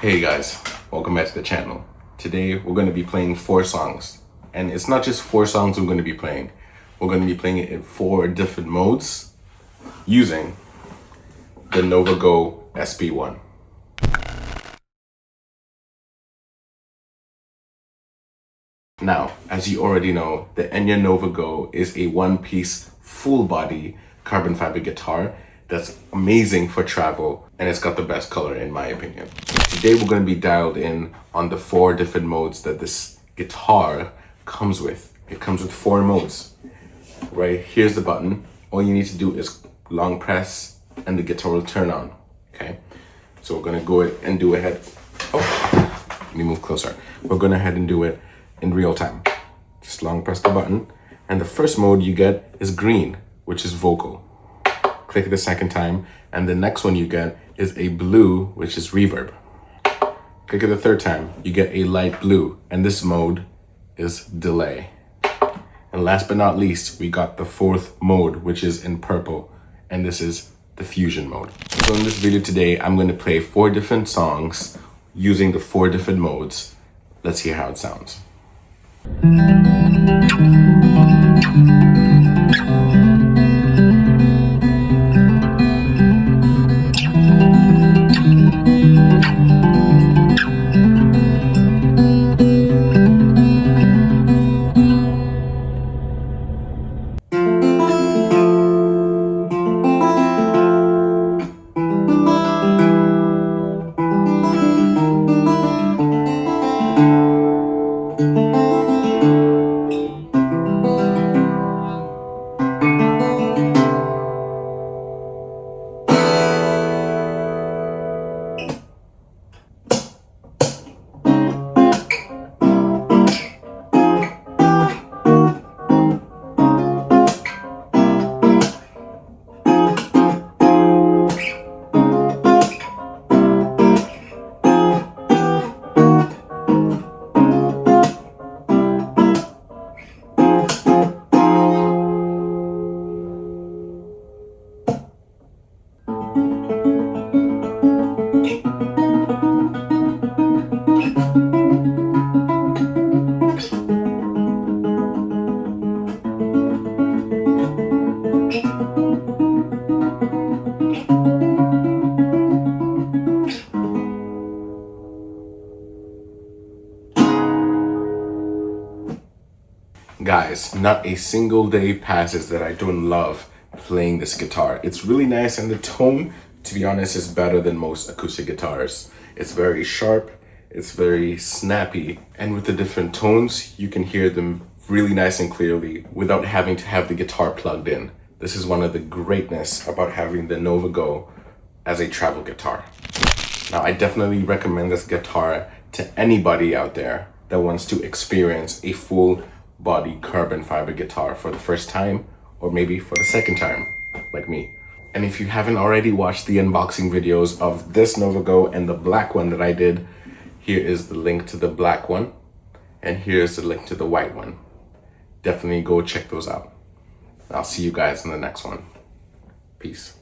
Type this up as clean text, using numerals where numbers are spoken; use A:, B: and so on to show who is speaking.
A: Hey guys, welcome back to the channel. Today we're going to be playing 4 songs. And it's not just 4 songs we're going to be playing. We're going to be playing it in 4 different modes using the Nova Go SP1. Now, as you already know, the Enya Nova Go is a one-piece full body carbon fiber guitar that's amazing for travel, and it's got the best color in my opinion. Today we're going to be dialed in on the 4 different modes that this guitar comes with. It comes with 4 modes. Right, here's the button. All you need to do is long press and the guitar will turn on. Okay, so we're going to go ahead and do it. Let me move closer. We're going to head and do it in real time. Just long press the button, and the first mode you get is green, which is vocal. Click it the second time, and the next one you get is a blue, which is reverb. Click it the third time, you get a light blue, and this mode is delay. And last but not least, we got the 4th mode, which is in purple, and this is the fusion mode. So in this video today, I'm going to play 4 different songs using the 4 different modes. Let's hear how it sounds. Guys, not a single day passes that I don't love playing this guitar. It's really nice, and the tone, to be honest, is better than most acoustic guitars. It's very sharp, it's very snappy, and with the different tones, you can hear them really nice and clearly without having to have the guitar plugged in. This is one of the greatness about having the Nova Go as a travel guitar. Now, I definitely recommend this guitar to anybody out there that wants to experience a full body carbon fiber guitar for the first time, or maybe for the second time, like me. And if you haven't already watched the unboxing videos of this Nova Go and the black one that I did, here is the link to the black one, and here's the link to the white one. Definitely go check those out. I'll see you guys in the next one. Peace.